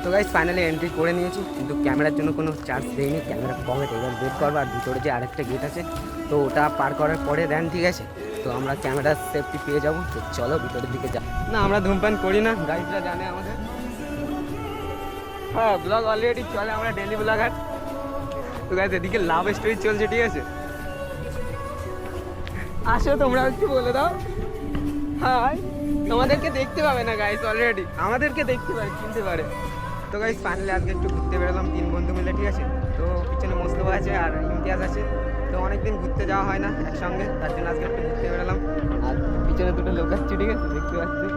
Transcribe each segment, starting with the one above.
তো guys finally entry করে নিয়েছি, কিন্তু ক্যামেরার জন্য কোনো চার্জ দেয়নি। ক্যামেরা পকেটে এবার বের করবো, আর ভিতরে যে আরেকটা গেট আছে তো ওটা পার করার পরে দেন, ঠিক আছে। তো আমরা ক্যামেরার সেফটি পেয়ে যাবো। তো চলো ভিতরের দিকে যা। না আমরা ধূমপান করি না, গাইডরা জানে আমাদের। হ্যাঁ ব্লগ অলরেডি চলে, আমরা ডেলি ব্লগার। তো গাইস এদিকে লাভ স্টোরি চলছে, ঠিক আছে। আসো তোমরা একটু বলে দাও হাই। তোমাদেরকে দেখতে পাবে না গাইস, অলরেডি আমাদেরকে দেখতে পারে, চিনতে পারে। তো গাইস ফাইনালি আজকে একটু ঘুরতে বেরোলাম 3 বন্ধু মিলে, ঠিক আছে। তো পিছনে মোস্তফা আছে আর ইমতিয়াজ আছে। তো অনেকদিন ঘুরতে যাওয়া হয় না একসঙ্গে, তার জন্য আজকে একটু ঘুরতে বেরোলাম। আর পিছনে দুটো লোক আসছে, ঠিক আছে, দেখতে পাচ্ছি।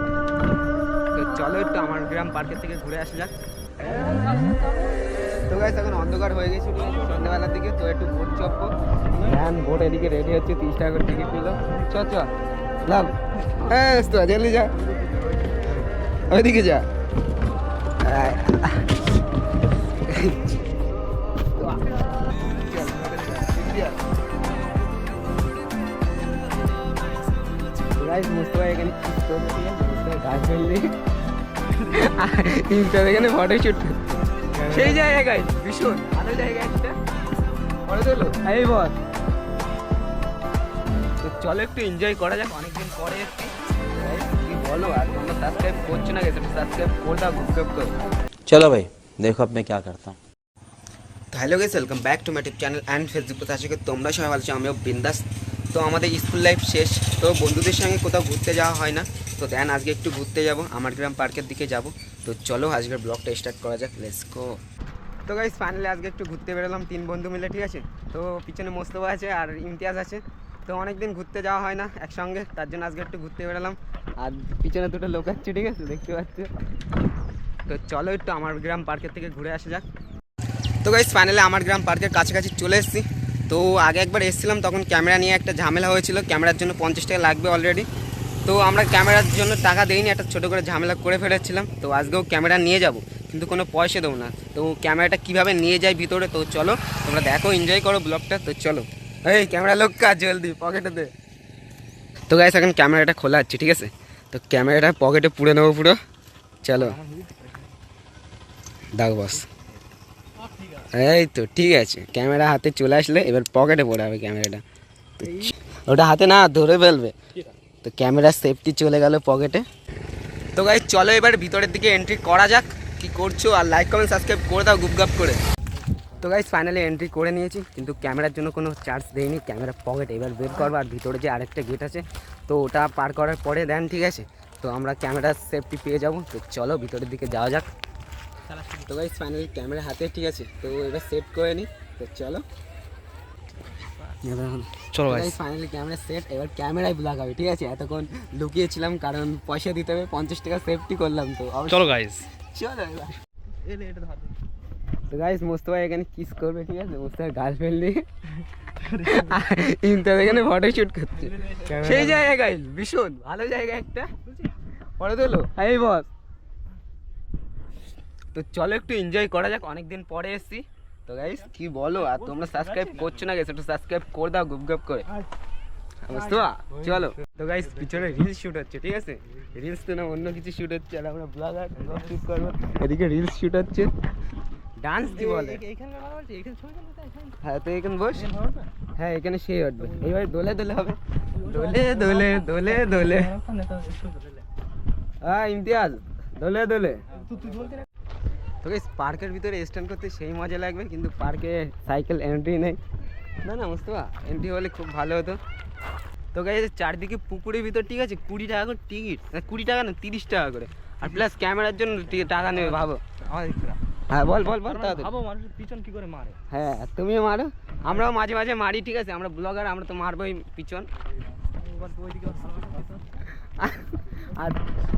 তো চলো একটু আমার গ্রাম পার্কের থেকে ঘুরে আসা যাক। তো গাইস এখন অন্ধকার হয়ে গেছে, ঠিক আছে, সন্ধ্যাবেলার দিকে। তো একটু ভোট চপ্পো ভ্যান ভোট এদিকে রেডি হচ্ছে, 30 টাকা করে টিকিট নিল। চ লাভ। হ্যাঁ তো জলদি যা, ওইদিকে যা। এখানে ফটো শুট সেই জায়গায় গাইস, ভীষণ ভালো জায়গা একটা। পরে তোলো এই বল। তো চলো একটু এনজয় করা যাক, অনেকদিন পরে এসছি। কি বলো, আর তোমরা সাবস্ক্রাইব করছো না, গেছে সাবস্ক্রাইব করে দাও, গুগল করে। चलो भाई देखो अब मैं क्या करता हूँ। তো hello guys, welcome back to my YouTube channel and Facebook page. আশা করি তোমরা সবাই ভালো আছো, আমিও বিন্দাস। তো আমাদের স্কুল লাইফ শেষ, তো বন্ধুদের সঙ্গে কোথাও ঘুরতে যাওয়া হয় না। তো দেন আজকে একটু ঘুরতে যাব, আমার গ্রাম পার্কের দিকে যাব। তো চলো আজকের ব্লগটা স্টার্ট করা যাক, লেটস গো। তো গাইস ফাইনালি আজকে একটু ঘুরতে বেরোলাম 3 বন্ধু মিলে, ঠিক আছে। তো পিছনে মোস্তফা আছে আর ইমতিয়াজ আছে। তো অনেকদিন ঘুরতে যাওয়া হয় না একসঙ্গে, তার জন্য আজকে একটু ঘুরতে বেরোলাম। আর পিছনে দুটো লোক আসছে, ঠিক আছে, দেখতে পাচ্ছি। তো চলো একটু আমার গ্রাম পার্কের থেকে ঘুরে আসা যাক। তো গাইস ফাইনালি আমার গ্রাম পার্কের কাছাকাছি চলে এসেছি। তো আগে একবার এসেছিলাম, তখন ক্যামেরা নিয়ে একটা ঝামেলা হয়েছিল। ক্যামেরার জন্য 50 টাকা লাগবে অলরেডি। তো আমরা ক্যামেরার জন্য টাকা দেইনি, একটা ছোটো করে ঝামেলা করে ফেলেছিলাম। তো আজকেও ক্যামেরা নিয়ে যাব, কিন্তু কোনো পয়সা দেবো না। তো ক্যামেরাটা কীভাবে নিয়ে যায় ভিতরে, তো চলো তোমরা দেখো, এনজয় করো ব্লগটা। তো চলো এই ক্যামেরা লোক কাজ জলদি পকেটে দে। তো গাইস এখন ক্যামেরাটা খোলা আছে, ঠিক আছে। তো ক্যামেরাটা পকেটে পুরে নেবো পুরো। চলো দাও বস। এই তো ঠিক আছে, ক্যামেরা হাতে চলে আসলে এবার পকেটে পড়ে হবে ক্যামেরাটা। ওটা হাতে না ধরে ফেলবে। তো ক্যামেরার সেফটি চলে গেল পকেটে। তো গাইস চলো এবার ভিতরের দিকে এন্ট্রি করা যাক। কি করছো, আর লাইক কমেন্ট সাবস্ক্রাইব করে দাও গুপগাপ করে। তো গাইস ফাইনালি এন্ট্রি করে নিয়েছি, কিন্তু ক্যামেরার জন্য কোনো চার্জ দেয়নি। ক্যামেরা পকেটে এবার বের করবো, আর ভিতরে যে আরেকটা গেট আছে তো ওটা পার করার পরে দেন, ঠিক আছে। তো আমরা ক্যামেরার সেফটি পেয়ে যাবো। তো চলো ভিতরের দিকে যাওয়া যাক। তো গাইস ফাইনালি ক্যামেরা হাতে, ঠিক আছে। তো এবার সেট করে নিই। তো চলো গাইস ফাইনালি ক্যামেরা সেট, এবার ক্যামেরায় ব্লগ হবে, ঠিক আছে। এতক্ষণ লুকিয়েছিলাম কারণ পয়সা দিতে হবে, 50 টাকা সেফটি করলাম। তো চলো গাইস, চলো তো গাইস মোস্তফা এখানে কিস করবে, ঠিক আছে। মোস্তফার গার্লফ্রেন্ড নিয়ে ইমতাজ এখানে ফটো শুট করছে সেই জায়গায় গাইস, ভীষণ ভালো জায়গা একটা। পরে তোলো এই বস। তো চলো একটু এনজয় করা যাক, অনেকদিন পরে এসেছি। তো গাইস কি বলো, আর তোমরা সাবস্ক্রাইব করছো না, গেছে একটু সাবস্ক্রাইব করে দাও গুপগাপ করে, বুঝতে পারো। চলো তো গাইস পিছনে রিলস শুট হচ্ছে, ঠিক আছে। রিলস তো না অন্য কিছু শুট হচ্ছে, আর আমরা ব্লগার ব্লগ শুট করবো। এদিকে রিলস শুট হচ্ছে, ডান্স কি বলে। হ্যাঁ তো এখানে বস, হ্যাঁ এখানে সেই উঠবে। এইবার দোলে দোলে হবে, দোলে দোলে দোলে দোলে। হ্যাঁ ইমতিয়াজ দোলে দোলে। তো গাইস পার্কের ভিতরে স্ট্যান্ড করতে সেই মজা লাগবে, কিন্তু পার্কে সাইকেল এন্ট্রি নেই। না না বুঝতে এন্ট্রি হলে খুব ভালো হতো। তো গাইস চারদিকে পুকুরের ভিতর, ঠিক আছে, 20 টাকা করে টিকিট, 20 টাকা না 30 টাকা করে। আর প্লাস ক্যামেরার জন্য টাকা নেবে, ভাবো। হ্যাঁ বল বল বল। ভাবো মানুষের পিছন কি করে মারে। হ্যাঁ তুমিও মারো, আমরাও মাঝে মাঝে মারি, ঠিক আছে। আমরা ব্লগার, আমরা তো মারবোই পিছন। আর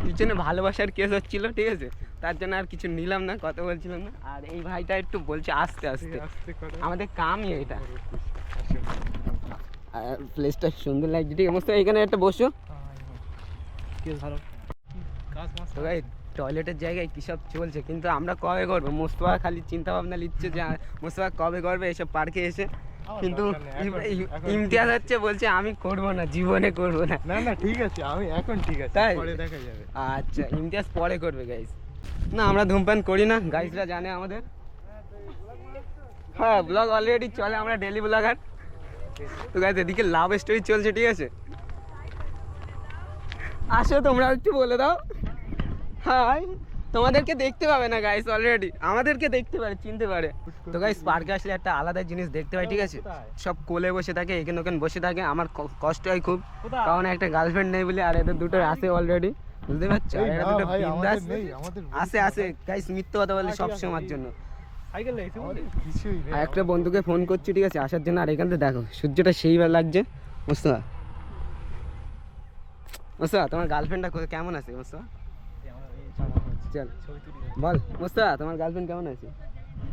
পিছনে ভালোবাসার কেস হচ্ছিল, ঠিক আছে, তার জন্য আর কিছু নিলাম না, কথা বলছিলাম না। আর এই ভাইটা একটু বলছে আস্তে আস্তে, আমাদের কামই এটা। আর প্লেসটা সুন্দর লাগছে, ঠিক আছে। এখানে একটা বসো। তো ভাই টয়লেটের জায়গায় কী সব চলছে, কিন্তু আমরা কবে করবো। মোস্তফা খালি চিন্তা ভাবনা নিচ্ছে যে মোস্তফা কবে করবে এইসব পার্কে এসে, কিন্তু ইমতিয়াজ হচ্ছে বলছে আমি করবো না, জীবনে করবো না। না না ঠিক আছে, আমি এখন ঠিক আছে, তাই পরে দেখা যাবে। আচ্ছা ইমতিয়াজ পরে করবে গাইস। না আমরা ধূমপান করি না, গাইসরা জানে আমাদের। হ্যাঁ ব্লগ অলরেডি চলে, আমরা ডেলি ব্লগার। তো গাইস এদিকে লাভ স্টোরি চলছে, ঠিক আছে। আসো তোমরা একটু বলে দাও হাই। তোমাদেরকে দেখতে পাবে না গাইস, অলরেডি আমাদেরকে দেখতে পারে, চিনতে পারে। তো গাইস পার্কে আসলে একটা আলাদা জিনিস দেখতে পাই, ঠিক আছে। সব কোলে বসে থাকে, এখানে ওখানে বসে থাকে। আমার কষ্ট হয় খুব, কারণ একটা গার্লফ্রেন্ড নেই বলে। আর এদের দুটো আছে অলরেডি, বুঝতে পারছো। আর এরা দুটো বিন্দাস আছে গাইস, মিথ্যে কথা বলে সব সময়ের জন্য। আর একটা বন্ধুকে ফোন করছি, ঠিক আছে, আসার জন্য। আর এখান থেকে দেখো সূর্যটা সেইবার লাগছে। মোস্তফা, মোস্তফা তোমার গার্লফ্রেন্ডটা কেমন আছে? মোস্তফা চল বল, মোস্তফা তোমার গার্লফ্রেন্ড কেমন আছে?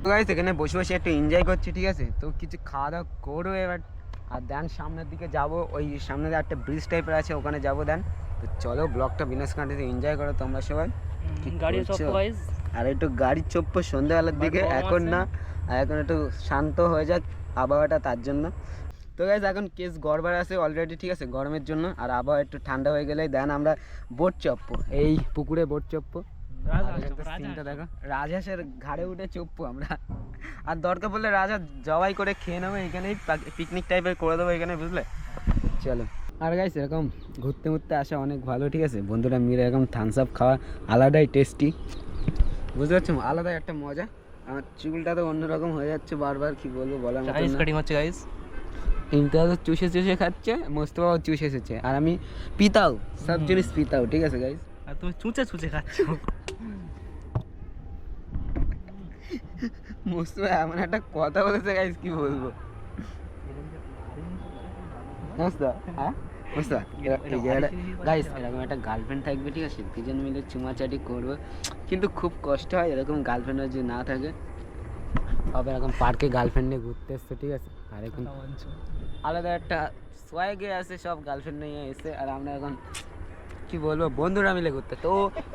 তো গাইস এখানে বসে বসে একটু এনজয় করছি, ঠিক আছে। তো কিছু খাওয়া দাওয়া করবো এবার। আর দেন সামনের দিকে যাব, ওই সামনে একটা ব্রিজ টাইপের আছে, ওখানে যাবো দেন। তো চলো ব্লগটা বিনাশ কান্ট্রিতে এনজয় করো তোমরা সবাই। আর একটু গাড়ির চপ্প সন্ধ্যাবেলার দিকে, এখন না, এখন একটু শান্ত হয়ে যাক আবহাওয়াটা, তার জন্য। তো গাইস এখন কেস গড়বার আছে অলরেডি, ঠিক আছে, গরমের জন্য। আর আবহাওয়া একটু ঠান্ডা হয়ে গেলে দেন আমরা বোট চপ্প, এই পুকুরে বোট চপ্প। সিনটা দেখো, রাজহাঁসের ঘাড়ে উঠে চপ্পু আমরা। আর দরকার পড়লে রাজা জবাই করে খেয়ে নেবো এখানেই, পিকনিক টাইপের করে দেবো এখানে, বুঝলে। চলো। আর গাইস এরকম ঘুরতে ঘুরতে আসা অনেক ভালো, ঠিক আছে। বন্ধুরা মিলে এরকম থামস আপ খাওয়া আলাদাই টেস্টি, বুঝতে পারছো, আলাদাই একটা মজা। আমার চুলটা তো অন্যরকম হয়ে যাচ্ছে বারবার, কি বলবো বলার মতো না। ইমতিয়াজ চুষে চুষে খাচ্ছে, মোস্তফাও চুষে এসেছে। আর আমি পিতাও, সব জিনিস পিতাও, ঠিক আছে গাইস। আর তুমি চুচে চুচে খাচ্ছ। মোস্তফা এমন একটা কথা বলেছে গাইস, কি বলবো। মোস্তফা, হ্যাঁ মোস্তফা, গাইস এরকম একটা গার্লফ্রেন্ড থাকবে, ঠিক আছে, দুজন মিলে চুমাচাটি করবো। কিন্তু খুব কষ্ট হয় এরকম গার্লফ্রেন্ড যদি না থাকে। তবে এরকম পার্কে গার্লফ্রেন্ড নিয়ে ঘুরতে এসছে, ঠিক আছে। আর এখন আলাদা একটা সোয়াগে আছে, সব গার্লফ্রেন্ড নিয়ে এসে। আর আমরা এখন কি বলবো, বন্ধুরা মিলে ঘুরতে। তো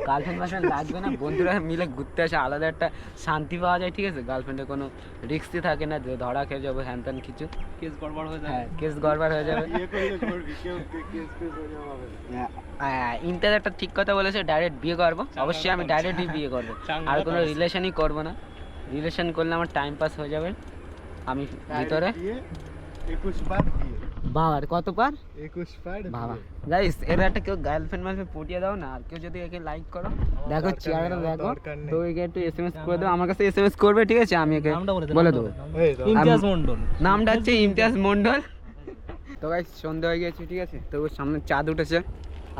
গার্লফ্রেন্ড মার্লফ্রেন্ড লাগবে না, বন্ধুরা মিলে ঘুরতে আসে আলাদা একটা শান্তি পাওয়া যায়, ঠিক আছে। গার্লফ্রেন্ডের কোনো রিস্কই থাকে না যে ধরা খেয়ে যাবো হ্যান ত্যান কিছু। কেস গড়বড় হয়ে যাবে। হ্যাঁ কেস গড়বড় হয়ে যাবে। ইমতিয়াজ একটা ঠিক কথা বলেছে, ডাইরেক্ট বিয়ে করবো। অবশ্যই আমি ডাইরেক্টই বিয়ে করবো, আর কোনো রিলেশনই করবো না। রিলেশন করলে আমার টাইম পাস হয়ে যাবে। আমি ভিতরে 21 বার দিয়ে। বাবার কত পার? 21 বার বাবা গাইস এর একটা কেউ গার্লফ্রেন্ড মার্লফ্রেন্ড পটিয়ে দাও না। আর কেউ যদি একে লাইক করো, দেখো চেহারাটা দেখো, তো একে একটু এসএমএস করে দাও। আমার কাছে এসএমএস করবে, ঠিক আছে, আমি একে বলে দেবো। ইমতিয়াজ মন্ডল, নামটা হচ্ছে ইমতিয়াজ মন্ডল। তো গাইস সন্ধ্যা হয়ে গেছে, ঠিক আছে। তো সামনে চাঁদ উঠেছে,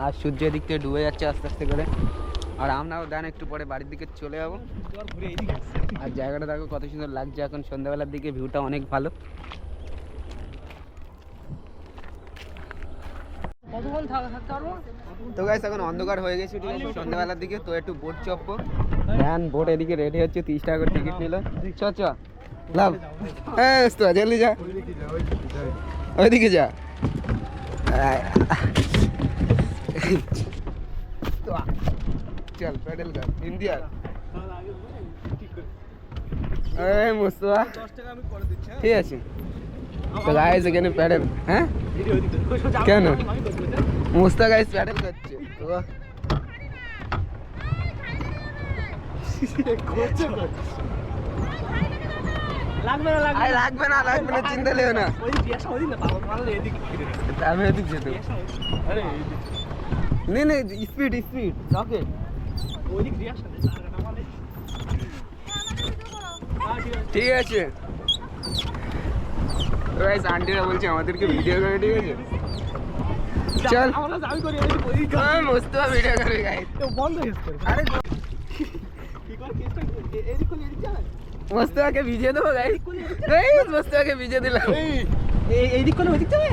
আর সূর্যের দিক থেকে ডুবে যাচ্ছে আস্তে আস্তে করে। আর আমরাও দেন একটু পরে বাড়ির দিকে চলে যাবো। আর জায়গাটা দেখো কত সুন্দর লাগছে এখন সন্ধ্যাবেলার দিকে, ভিউটা অনেক ভালো। তো গাইস এখন অন্ধকার হয়ে গেছে, ঠিক আছে, সন্ধ্যাবেলার দিকে। তো একটু বোট চপ্প ভ্যান বোট এদিকে রেডি হচ্ছে, 30 টাকা করে টিকিট নিল। চ চ লাভ, হ্যাঁ তো জলদি যা, ওইদিকে যা। চল প্যাডেল কর ইন্ডিয়া। এই মুস্তফা 10 টাকা আমি করে দিচ্ছি, ঠিক আছে। তো গাইস এখানে প্যাডেল, হ্যাঁ কেন মুস্তা গাইস প্যাডেল করছে। তো লাগবে না লাগবে না চিন্তা নেও না। ওই রিয়াকশন ওই না পাগল পাগল এদিকে আমি এদিক যেতে। আরে নে স্পিড রকেট ওইদিক রিয়াকশন না মানে। ঠিক আছে গাইস, আন্টিরা বলছে আমাদেরকে ভিডিও করে, ঠিক আছে। চল আমরা যাই করি ওই মুস্তফা ভিডিও করে গাইস, তো বন্ধ হয়ে গেছে। আরে কি করে কেসটা এদিক কোন এদিক যায়, মুস্তফাকে ভিজিয়ে দেবো গাইস। গাইস মুস্তফাকে ভিজিয়ে দিলাম। এই দিক কোন ওদিক যাবে।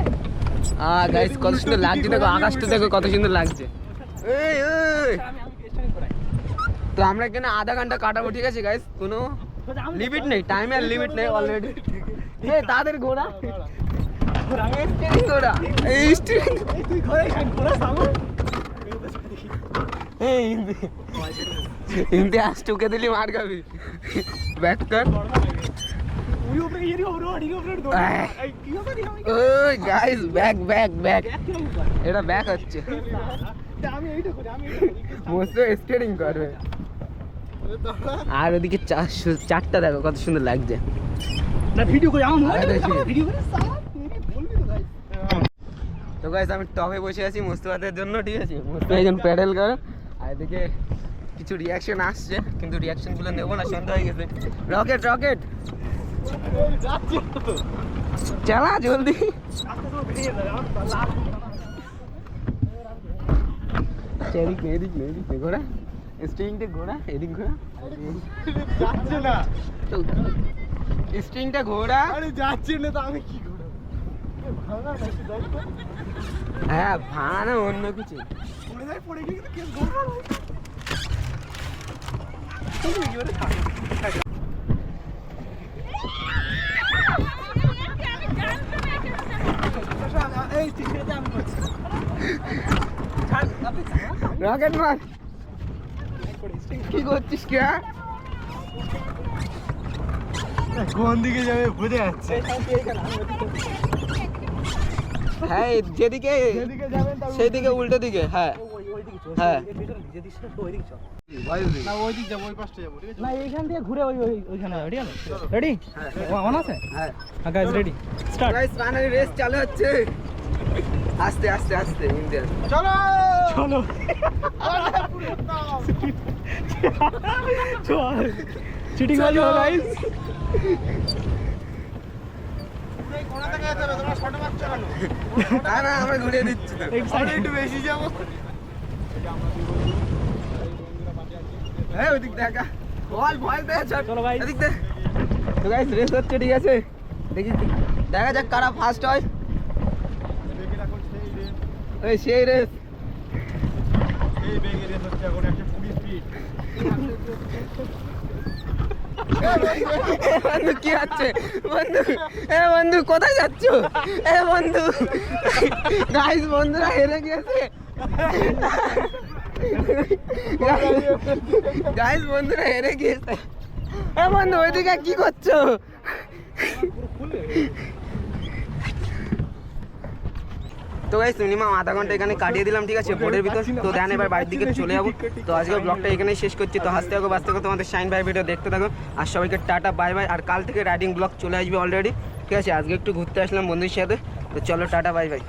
গাইস কত সুন্দর লাগছে, দেখো আকাশটা দেখো কত সুন্দর লাগছে। এই আমি কেসটা করাই। তো আমরা এখানে আধা ঘন্টা কাটাবো, ঠিক আছে গাইস, কোনো লিমিট নেই, টাইমের লিমিট নেই অলরেডি। এই তাদের ঘোড়া ঘোড়া এই স্টিরিং, তুই ঘরে ঘোরা সামনে। এই ইমতিয়াজ টুকে দিলি মার খাবি, ব্যাক কর। ওই উপরে এরি ওরি উপরে দৌড়। এই কি হবে রে আমি। ওই গাইস ব্যাক এটা ব্যাক হচ্ছে। আমি এইটা করি মোস্ট স্টিরিং করবে। আর ওদিকে চারটা দেখো কত সুন্দর লাগছে। না ভিডিও করে আমার আরে দেখি। ভিডিও করে সালা তেরি বলবি তো ভাই। তো গাইস আমি টপে বসে আছি মোস্তফাদের জন্য, ঠিক আছে? মোস্তফা একজন প্যাডেল করে, আর এদিকে কিছু রিয়াকশন আসছে, কিন্তু রিয়াকশনগুলো নেবো না, সন্ধ্যা হয়ে গেছে। রকেট রকেট যাচ্ছি তো। চালা জলদি। আস্তে করে বেরিয়ে যাবে আমার লাভ। এদিক নে, এদিক নে, এদিক নে, ঘোরা স্ট্রিংটা ঘোরা, এদিক ঘোরা, যাচ্ছে না। স্ট্রিংটা ঘোরা। আরে যাচ্ছে না তো আমি কি করব? ভাঙা নাকি যাই তো? হ্যাঁ ভাড়া অন্য কিছু। পড়ে যায় পড়ে গেলে কিন্তু কেস গোল হয়। এই টিকেটে আমি করছি। ছাড় আপনি ছাড়। রকেট মার। কি করছিস কে? কোন দিকে যাবে বুঝে যাচ্ছে। হ্যাঁ যেদিকে যেদিকে যাবেন তার সেই দিকে উল্টো দিকে। হ্যাঁ ওই দিকে চল। হ্যাঁ। এই পেছনে যে দিকটা তো ওই দিকে চল। না ওই দিক যাবো, ওই পাশটা যাবো, ঠিক আছে? না এইখান থেকে ঘুরে ওইখানে রেডি আছে? রেডি? অন আছে? হ্যাঁ হ্যাঁ guys ready start. Guys finally race চালু হচ্ছে। আস্তে আস্তে আস্তে ইন্ডিয়া। চলো চলো চল চিটিং বাজি হলো গাইস। কোনা থেকে যেতে হবে, তোমরা শর্ট মারছো কেন? না আমরা ঘুরিয়ে দিচ্ছি তো। আমরা একটু বেশি যাবো। হ্যাঁ ওদিক দেখা বল ভয় দে চল। চলো guys। এদিক দে। তো গাইস রেস হচ্ছে, ঠিক আছে? দেখি দেখা যাক কারা ফার্স্ট হয়। দেখে রাখো সেই রেস, ওই সেই রেস। এই বেগে রেস হচ্ছে এখন 120 স্পিড। বন্ধু কি হচ্ছে বন্ধু? বন্ধু কোথায় যাচ্ছ? বন্ধু গাইস বন্ধুরা হেরে গেছে। গাইস বন্ধুরা হেরে গিয়েছে। বন্ধু ওইদিকে কি করছো? তো গাইস মিনিমাম আধা ঘন্টা এখানে কাটিয়ে দিলাম, ঠিক আছে, বোর্ডের ভিতর। তো দেন এবার বাড়ির দিকে চলে যাবো। তো আজকে ব্লগটা এখানেই শেষ করছি। তো হাসতে থাকো বাঁচতে থাকো, তোমাদের শাইন ভাই ভিডিও দেখতে থাকো। আর সবাইকে টাটা বাই বাই। আর কাল থেকে রাইডিং ব্লগ চলে আসবে অলরেডি, ঠিক আছে? আজকে একটু ঘুরতে আসলাম বন্ধুদের সাথে। তো চলো টাটা বাই বাই।